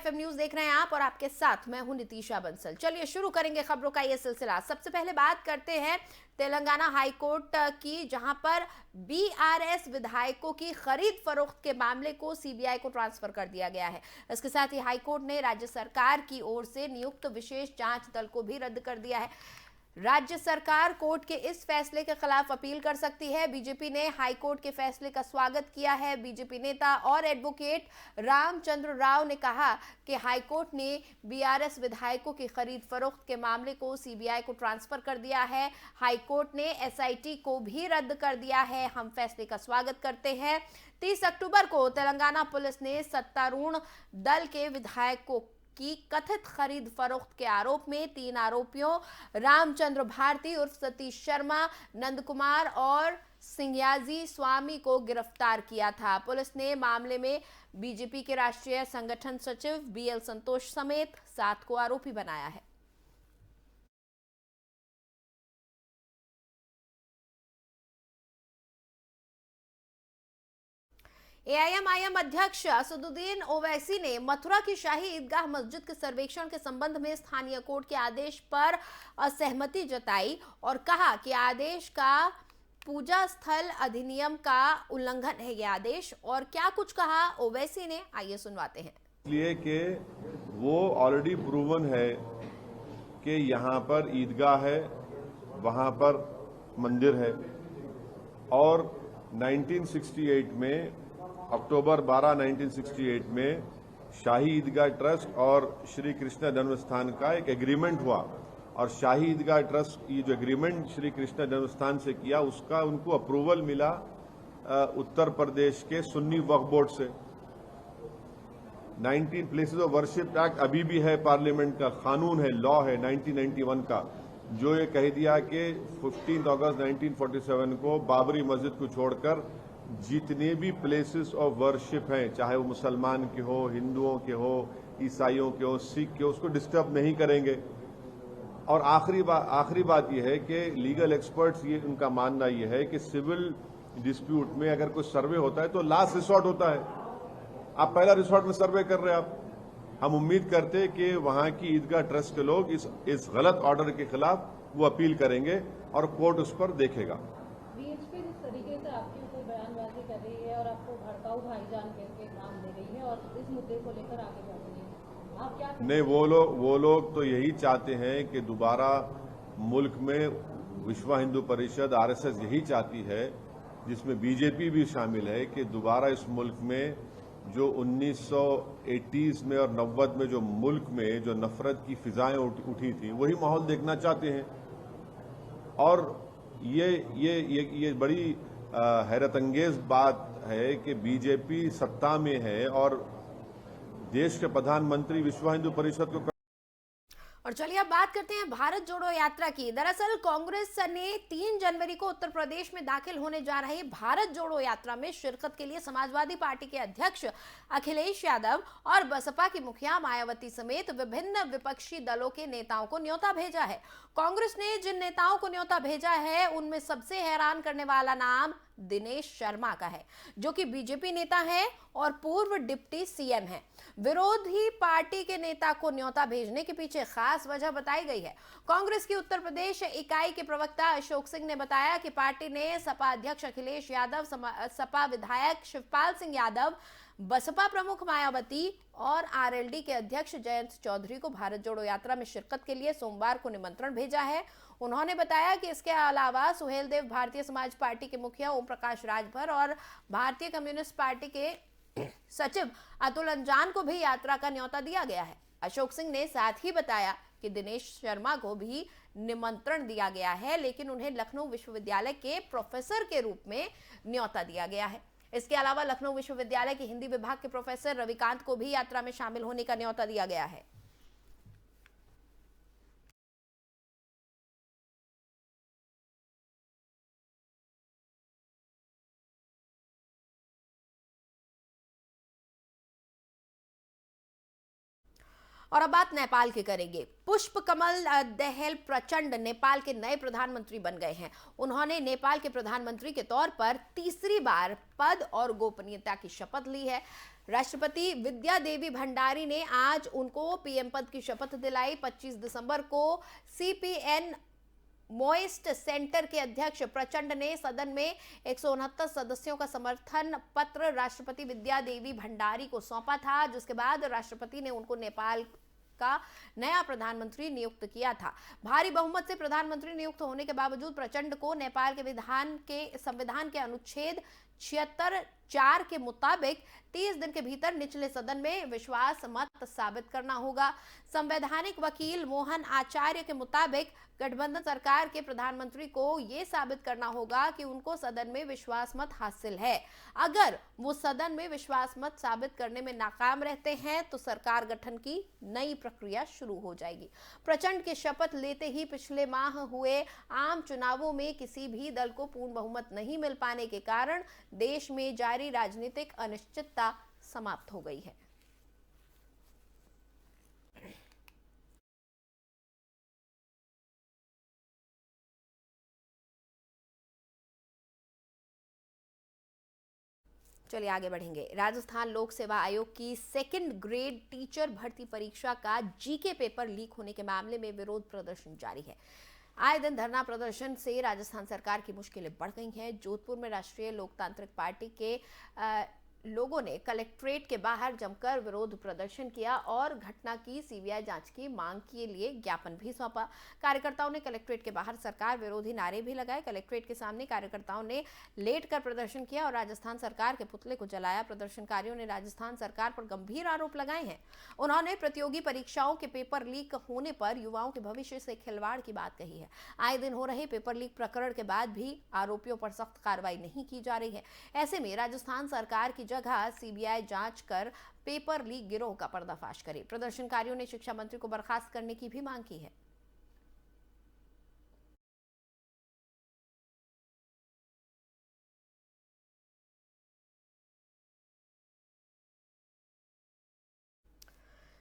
FM news देख रहे हैं आप और आपके साथ मैं हूं नितीशा बंसल। चलिए शुरू करेंगे खबरों का ये सिलसिला। सबसे पहले बात करते हैं तेलंगाना हाईकोर्ट की, जहां पर बीआरएस विधायकों की खरीद फरोख्त के मामले को सीबीआई को ट्रांसफर कर दिया गया है। इसके साथ ही हाईकोर्ट ने राज्य सरकार की ओर से नियुक्त विशेष जांच दल को भी रद्द कर दिया है। राज्य सरकार कोर्ट के इस फैसले के खिलाफ अपील कर सकती है। बीजेपी ने हाईकोर्ट के फैसले का स्वागत किया है। बीजेपी नेता और एडवोकेट रामचंद्र राव ने कहा कि हाईकोर्ट ने बीआरएस विधायकों की खरीद फरोख्त के मामले को सीबीआई को ट्रांसफर कर दिया है। हाईकोर्ट ने एसआईटी को भी रद्द कर दिया है। हम फैसले का स्वागत करते हैं। 30 अक्टूबर को तेलंगाना पुलिस ने सत्तारूढ़ दल के विधायकों की कथित खरीद फरोख्त के आरोप में 3 आरोपियों रामचंद्र भारती उर्फ सतीश शर्मा, नंद कुमार और सिंघयाजी स्वामी को गिरफ्तार किया था। पुलिस ने मामले में बीजेपी के राष्ट्रीय संगठन सचिव बीएल संतोष समेत 7 को आरोपी बनाया है। एआईएमआईएम अध्यक्ष असदुद्दीन ओवैसी ने मथुरा की शाही ईदगाह मस्जिद के सर्वेक्षण के संबंध में स्थानीय कोर्ट के आदेश पर असहमति जताई और कहा कि आदेश का पूजा स्थल अधिनियम का उल्लंघन है। यह आदेश और क्या कुछ कहा ओवैसी ने, आइए सुनवाते हैं। इसलिए कि वो ऑलरेडी प्रूवन है कि यहाँ पर ईदगाह है, वहाँ पर मंदिर है और 1968 में अक्टूबर 12, 1968 में शाही ईदगाह ट्रस्ट और श्री कृष्ण जन्मस्थान का एक एग्रीमेंट हुआ और शाही ईदगाह ट्रस्ट ये जो एग्रीमेंट श्री कृष्ण जन्मस्थान से किया उसका उनको अप्रूवल मिला उत्तर प्रदेश के सुन्नी वक्फ बोर्ड से। 19 प्लेसेस ऑफ वर्शिप एक्ट अभी भी है, पार्लियामेंट का कानून है, लॉ है 1991 का, जो ये कह दिया कि 15 अगस्त 1947 को बाबरी मस्जिद को छोड़कर जितने भी प्लेसेस ऑफ वर्शिप हैं, चाहे वो मुसलमान के हो, हिंदुओं के हो, ईसाइयों के हो, सिख के हो, उसको डिस्टर्ब नहीं करेंगे। और आखिरी बात यह है कि लीगल एक्सपर्ट्स ये उनका मानना यह है कि सिविल डिस्प्यूट में अगर कोई सर्वे होता है तो लास्ट रिसोर्ट होता है। आप पहला रिसोर्ट में सर्वे कर रहे हैं आप। हम उम्मीद करते हैं कि वहां की ईदगाह ट्रस्ट के लोग इस गलत ऑर्डर के खिलाफ वो अपील करेंगे और कोर्ट उस पर देखेगा। बीएचपी जिस तरीके से आपके ऊपर बयानबाजी कर रही है और आपको भड़काऊ भाईजान करके नाम दे रही है और इस मुद्दे को लेकर आगे बढ़ रही है, आप क्या नहीं, वो लोग तो यही चाहते हैं कि दोबारा मुल्क में विश्व हिंदू परिषद आरएसएस यही चाहती है, जिसमें बीजेपी भी शामिल है, कि दोबारा इस मुल्क में जो 1980s में और 90 में जो मुल्क में जो नफरत की फिजाएं उठी थी वही माहौल देखना चाहते हैं। और ये बड़ी हैरतअंगेज बात है कि बीजेपी सत्ता में है और देश के प्रधानमंत्री विश्व हिंदू परिषद को। और चलिए अब बात करते हैं भारत जोड़ो यात्रा की। दरअसल कांग्रेस ने 3 जनवरी को उत्तर प्रदेश में दाखिल होने जा रही भारत जोड़ो यात्रा में शिरकत के लिए समाजवादी पार्टी के अध्यक्ष अखिलेश यादव और बसपा की मुखिया मायावती समेत विभिन्न विपक्षी दलों के नेताओं को न्योता भेजा है। कांग्रेस ने जिन नेताओं को न्योता भेजा है उनमें सबसे हैरान करने वाला नाम दिनेश शर्मा का है, जो कि बीजेपी नेता है और पूर्व डिप्टी सीएम है। विरोधी पार्टी के नेता को न्योता भेजने के पीछे खास वजह बताई गई है। कांग्रेस की उत्तर प्रदेश इकाई के प्रवक्ता अशोक सिंह ने बताया कि पार्टी ने सपा अध्यक्ष अखिलेश यादव, सपा विधायक शिवपाल सिंह यादव, बसपा प्रमुख मायावती और आरएलडी के अध्यक्ष जयंत चौधरी को भारत जोड़ो यात्रा में शिरकत के लिए सोमवार को निमंत्रण भेजा है। उन्होंने बताया कि इसके अलावा सुहेल देव, भारतीय समाज पार्टी के मुखिया ओम प्रकाश राजभर और भारतीय कम्युनिस्ट पार्टी के सचिव अतुल अंजान को भी यात्रा का न्योता दिया गया है। अशोक सिंह ने साथ ही बताया कि दिनेश शर्मा को भी निमंत्रण दिया गया है, लेकिन उन्हें लखनऊ विश्वविद्यालय के प्रोफेसर के रूप में न्योता दिया गया है। इसके अलावा लखनऊ विश्वविद्यालय के हिंदी विभाग के प्रोफेसर रविकांत को भी यात्रा में शामिल होने का न्योता दिया गया है। और अब बात नेपाल की करेंगे। पुष्प कमल दहल प्रचंड नेपाल के नए प्रधानमंत्री बन गए हैं। उन्होंने नेपाल के प्रधानमंत्री के तौर पर तीसरी बार पद और गोपनीयता की शपथ ली है। राष्ट्रपति विद्या देवी भंडारी ने आज उनको पीएम पद की शपथ दिलाई। 25 दिसंबर को सीपीएन मोइस्ट सेंटर के अध्यक्ष प्रचंड ने सदन में 169 सदस्यों का समर्थन पत्र राष्ट्रपति विद्या देवी भंडारी को सौंपा था, जिसके बाद राष्ट्रपति ने उनको नेपाल का नया प्रधानमंत्री नियुक्त किया था। भारी बहुमत से प्रधानमंत्री नियुक्त होने के बावजूद प्रचंड को नेपाल के संविधान के अनुच्छेद 76(4) के मुताबिक 30 दिन के भीतर निचले सदन में विश्वास मत साबित करना होगा। संवैधानिक वकील मोहन आचार्य के मुताबिक गठबंधन सरकार के प्रधानमंत्री को यह साबित करना होगा कि उनको सदन में विश्वास मत हासिल है। अगर वो सदन में विश्वास मत साबित करने में नाकाम रहते हैं तो सरकार गठन की नई प्रक्रिया शुरू हो जाएगी। प्रचंड के शपथ लेते ही पिछले माह हुए आम चुनावों में किसी भी दल को पूर्ण बहुमत नहीं मिल पाने के कारण देश में जारी राजनीतिक अनिश्चितता समाप्त हो गई है। चलिए आगे बढ़ेंगे। राजस्थान लोक सेवा आयोग की सेकंड ग्रेड टीचर भर्ती परीक्षा का जीके पेपर लीक होने के मामले में विरोध प्रदर्शन जारी है। आए दिन धरना प्रदर्शन से राजस्थान सरकार की मुश्किलें बढ़ गई हैं। जोधपुर में राष्ट्रीय लोकतांत्रिक पार्टी के लोगों ने कलेक्ट्रेट के बाहर जमकर विरोध प्रदर्शन किया और घटना की सीबीआई जांच की मांग के लिए ज्ञापन भी सौंपा। कार्यकर्ताओं ने कलेक्ट्रेट के बाहर सरकार विरोधी नारे भी लगाए। कलेक्ट्रेट के सामने कार्यकर्ताओं ने लेटकर प्रदर्शन किया और राजस्थान सरकार के पुतले को जलाया। प्रदर्शनकारियों ने राजस्थान सरकार पर गंभीर आरोप लगाए हैं। उन्होंने प्रतियोगी परीक्षाओं के पेपर लीक होने पर युवाओं के भविष्य से खिलवाड़ की बात कही है। आए दिन हो रहे पेपर लीक प्रकरण के बाद भी आरोपियों पर सख्त कार्रवाई नहीं की जा रही है। ऐसे में राजस्थान सरकार की जगह सीबीआई जांच कर पेपर लीक गिरोह का पर्दाफाश करे। प्रदर्शनकारियों ने शिक्षा मंत्री को बर्खास्त करने की भी मांग की है।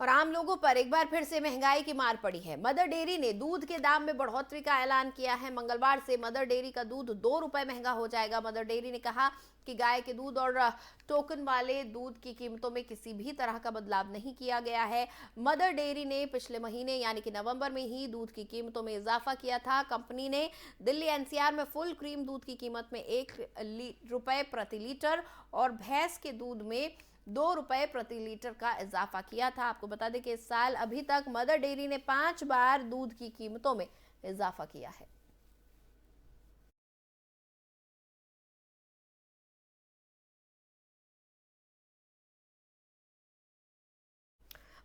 और आम लोगों पर एक बार फिर से महंगाई की मार पड़ी है। मदर डेयरी ने दूध के दाम में बढ़ोतरी का ऐलान किया है। मंगलवार से मदर डेयरी का दूध 2 रुपए महंगा हो जाएगा। मदर डेयरी ने कहा कि गाय के दूध और टोकन वाले दूध की कीमतों में किसी भी तरह का बदलाव नहीं किया गया है। मदर डेयरी ने पिछले महीने यानी कि नवंबर में ही दूध की कीमतों में इजाफा किया था। कंपनी ने दिल्ली एनसीआर में फुल क्रीम दूध की कीमत में 1 रुपए प्रति लीटर और भैंस के दूध में 2 रुपए प्रति लीटर का इजाफा किया था। आपको बता दें कि इस साल अभी तक मदर डेयरी ने 5 बार दूध की कीमतों में इजाफा किया है।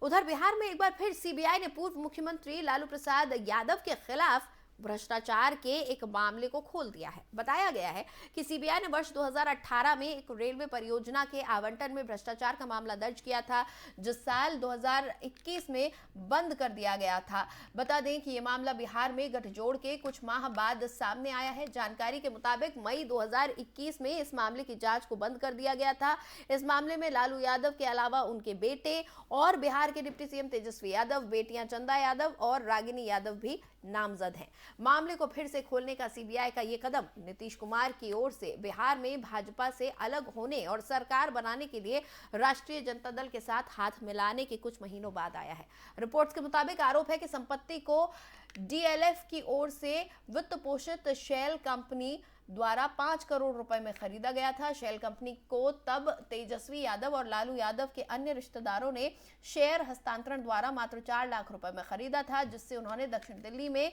उधर बिहार में एक बार फिर सीबीआई ने पूर्व मुख्यमंत्री लालू प्रसाद यादव के खिलाफ भ्रष्टाचार के एक मामले को खोल दिया है। बताया गया है कि सीबीआई ने वर्ष 2018 में एक रेलवे परियोजना के आवंटन में भ्रष्टाचार का मामला दर्ज किया था, जो साल 2021 में बंद कर दिया गया था। बता दें कि यह मामला बिहार में गठजोड़ के कुछ माह बाद सामने आया है। जानकारी के मुताबिक मई 2021 में इस मामले की जांच को बंद कर दिया गया था। इस मामले में लालू यादव के अलावा उनके बेटे और बिहार के डिप्टी सीएम तेजस्वी यादव, बेटियां चंदा यादव और रागिनी यादव भी नामजद हैं। मामले को फिर से खोलने का सीबीआई का यह कदम नीतीश कुमार की ओर से बिहार में भाजपा से अलग होने और सरकार बनाने के लिए राष्ट्रीय जनता दल के साथ हाथ मिलाने के कुछ महीनों बाद आया है। रिपोर्ट्स के मुताबिक आरोप है कि संपत्ति को डीएलएफ की ओर से वित्त पोषित शेल कंपनी द्वारा 5 करोड़ रुपए में खरीदा गया था। शेल कंपनी को तब तेजस्वी यादव और लालू यादव के अन्य रिश्तेदारों ने शेयर हस्तांतरण द्वारा मात्र 4 लाख रुपए में खरीदा था, जिससे उन्होंने दक्षिण दिल्ली में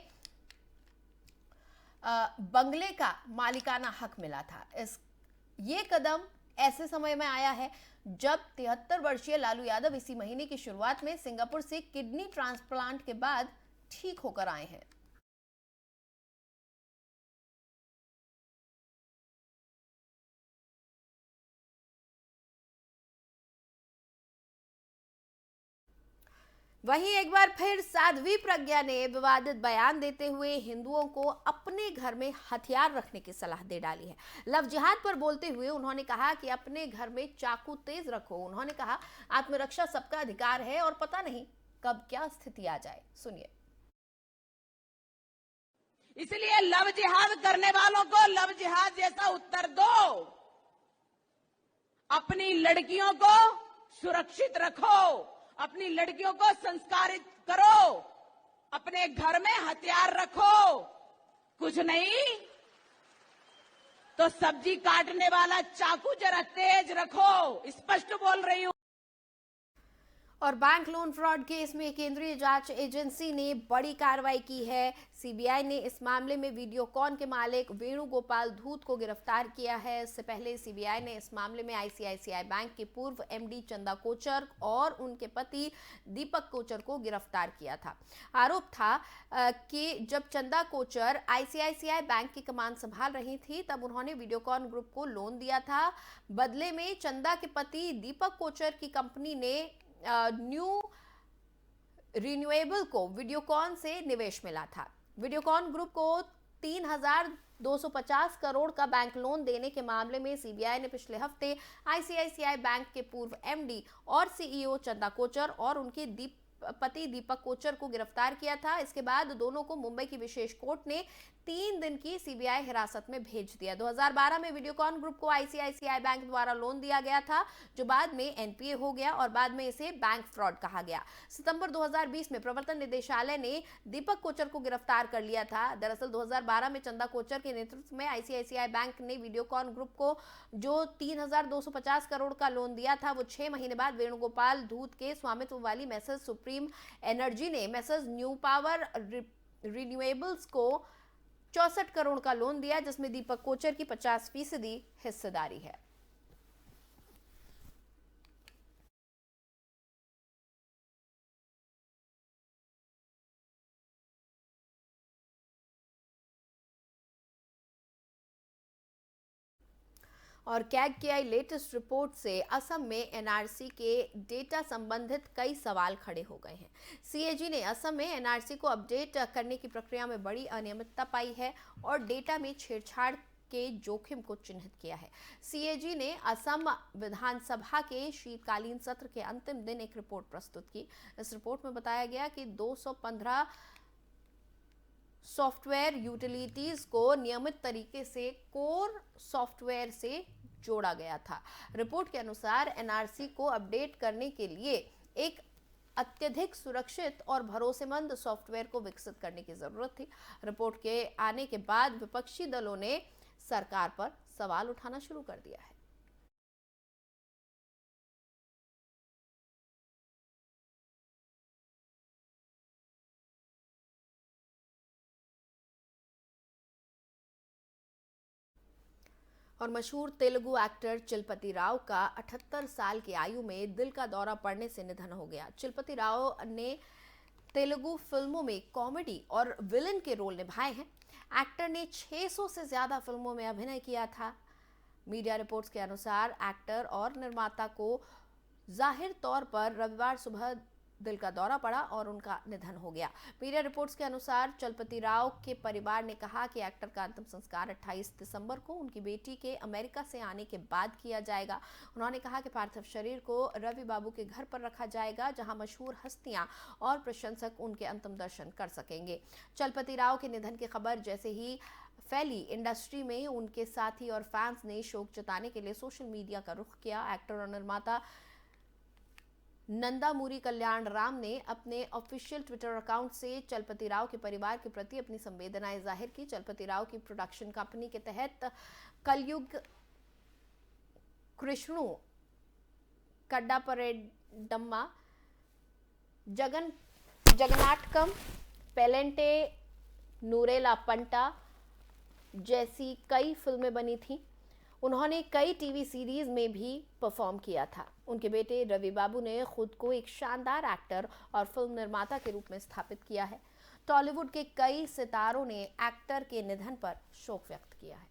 बंगले का मालिकाना हक मिला था। ये कदम ऐसे समय में आया है जब 73 वर्षीय लालू यादव इसी महीने की शुरुआत में सिंगापुर से किडनी ट्रांसप्लांट के बाद ठीक होकर आए हैं। वहीं एक बार फिर साध्वी प्रज्ञा ने विवादित बयान देते हुए हिंदुओं को अपने घर में हथियार रखने की सलाह दे डाली है। लव जिहाद पर बोलते हुए उन्होंने कहा कि अपने घर में चाकू तेज रखो। उन्होंने कहा आत्मरक्षा सबका अधिकार है और पता नहीं कब क्या स्थिति आ जाए। सुनिए। इसलिए लव जिहाद करने वालों को लव जिहाद जैसा उत्तर दो। अपनी लड़कियों को सुरक्षित रखो, अपनी लड़कियों को संस्कारित करो, अपने घर में हथियार रखो, कुछ नहीं तो सब्जी काटने वाला चाकू जरा तेज रखो, स्पष्ट बोल रही हूं। और बैंक लोन फ्रॉड केस में केंद्रीय जांच एजेंसी ने बड़ी कार्रवाई की है। सीबीआई ने इस मामले में वीडियोकॉन के मालिक वेणुगोपाल धूत को गिरफ्तार किया है। इससे पहले सीबीआई ने इस मामले में आईसीआईसीआई बैंक के पूर्व एमडी चंदा कोचर और उनके पति दीपक कोचर को गिरफ्तार किया था। आरोप था कि जब चंदा कोचर आईसीआईसीआई बैंक की कमान संभाल रही थी तब उन्होंने वीडियोकॉन ग्रुप को लोन दिया था। बदले में चंदा के पति दीपक कोचर की कंपनी ने न्यू रिन्यूएबल को वीडियोकॉन से निवेश मिला था। वीडियोकॉन ग्रुप को 3,250 करोड़ का बैंक लोन देने के मामले में सीबीआई ने पिछले हफ्ते आईसीआईसीआई बैंक के पूर्व एमडी और सीईओ चंदा कोचर और उनके पति दीपक कोचर को गिरफ्तार किया था। इसके बाद दोनों को मुंबई की विशेष कोर्ट ने 3 दिन की सीबीआई हिरासत में भेज दिया। 2012 में वीडियोकॉन ग्रुप को आईसीआईसीआई बैंक द्वारा लोन दिया गया था, जो बाद में एनपीए हो गया और बाद में इसे बैंक फ्रॉड कहा गया। सितंबर 2020 में प्रवर्तन निदेशालय ने दीपक कोचर को गिरफ्तार कर लिया था। दरअसल 2012 में चंदा कोचर के नेतृत्व में आईसीआईसीआई बैंक ने वीडियोकॉन ग्रुप को जो 3,250 करोड़ का लोन दिया था, वो 6 महीने बाद वेणुगोपाल धूत के स्वामित्व वाली मैसेज सुप्रीम एनर्जी ने मैसेज न्यू पावर रिन्यूएबल्स को 64 करोड़ का लोन दिया, जिसमें दीपक कोचर की 50% हिस्सेदारी है। और कैग की आई लेटेस्ट रिपोर्ट से असम में एनआरसी के डेटा संबंधित कई सवाल खड़े हो गए हैं। सीएजी ने असम में एनआरसी को अपडेट करने की प्रक्रिया में बड़ी अनियमितता पाई है और डेटा में छेड़छाड़ के जोखिम को चिन्हित किया है। सीएजी ने असम विधानसभा के शीतकालीन सत्र के अंतिम दिन एक रिपोर्ट प्रस्तुत की। इस रिपोर्ट में बताया गया कि 215 सॉफ्टवेयर यूटिलिटीज को नियमित तरीके से कोर सॉफ्टवेयर से जोड़ा गया था। रिपोर्ट के अनुसार एनआरसी को अपडेट करने के लिए एक अत्यधिक सुरक्षित और भरोसेमंद सॉफ्टवेयर को विकसित करने की जरूरत थी। रिपोर्ट के आने के बाद विपक्षी दलों ने सरकार पर सवाल उठाना शुरू कर दिया है। और मशहूर तेलुगु एक्टर चिलपति राव का 78 साल की आयु में दिल का दौरा पड़ने से निधन हो गया। चिलपति राव ने तेलुगु फिल्मों में कॉमेडी और विलन के रोल निभाए हैं। एक्टर ने 600 से ज्यादा फिल्मों में अभिनय किया था। मीडिया रिपोर्ट्स के अनुसार एक्टर और निर्माता को जाहिर तौर पर रविवार सुबह दिल का दौरा पड़ा और उनका निधन हो गया। मीडिया रिपोर्ट्स के अनुसार चलपति राव के परिवार ने कहा कि एक्टर का अंतिम संस्कार 28 दिसंबर को उनकी बेटी के अमेरिका से आने के बाद किया जाएगा। उन्होंने कहा कि पार्थिव शरीर को रवि बाबू के घर पर रखा जाएगा, जहां मशहूर हस्तियां और प्रशंसक उनके अंतिम दर्शन कर सकेंगे। चलपति राव के निधन की खबर जैसे ही फैली, इंडस्ट्री में उनके साथी और फैंस ने शोक जताने के लिए सोशल मीडिया का रुख किया। एक्टर और निर्माता नंदामुरी कल्याण राम ने अपने ऑफिशियल ट्विटर अकाउंट से चलपति राव के परिवार के प्रति अपनी संवेदनाएं जाहिर की। चलपति राव की प्रोडक्शन कंपनी के तहत कलयुग, कृष्णु, कड्डापरेडम्मा, जगनाटकम, पेलेंटे नूरेला पंटा जैसी कई फिल्में बनी थी। उन्होंने कई टीवी सीरीज में भी परफॉर्म किया था। उनके बेटे रवि बाबू ने खुद को एक शानदार एक्टर और फिल्म निर्माता के रूप में स्थापित किया है। टॉलीवुड के कई सितारों ने एक्टर के निधन पर शोक व्यक्त किया है।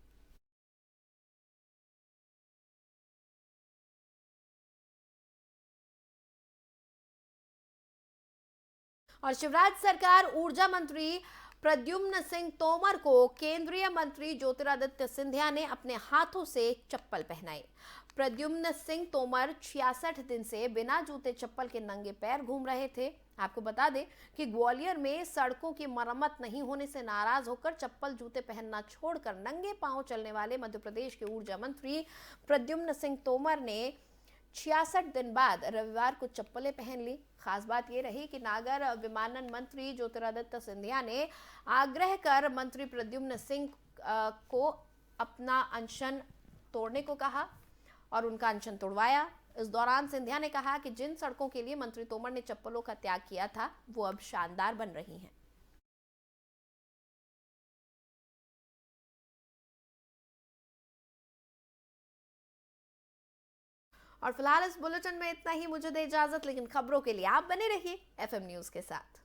और शिवराज सरकार ऊर्जा मंत्री प्रद्युम्न सिंह तोमर को केंद्रीय मंत्री ज्योतिरादित्य सिंधिया ने अपने हाथों से चप्पल पहनाई। प्रद्युम्न सिंह तोमर 66 दिन से बिना जूते चप्पल के नंगे पैर घूम रहे थे। आपको बता दें कि ग्वालियर में सड़कों की मरम्मत नहीं होने से नाराज होकर चप्पल जूते पहनना छोड़कर नंगे पांव चलने वाले मध्य प्रदेश के ऊर्जा मंत्री प्रद्युम्न सिंह तोमर ने 66 दिन बाद रविवार को चप्पलें पहन ली। खास बात यह रही कि नागर विमानन मंत्री ज्योतिरादित्य सिंधिया ने आग्रह कर मंत्री प्रद्युम्न सिंह को अपना अनशन तोड़ने को कहा और उनका अनशन तोड़वाया। इस दौरान सिंधिया ने कहा कि जिन सड़कों के लिए मंत्री तोमर ने चप्पलों का त्याग किया था वो अब शानदार बन रही हैं। और फिलहाल इस बुलेटिन में इतना ही। मुझे दे इजाजत, लेकिन खबरों के लिए आप बने रहिए FM न्यूज के साथ।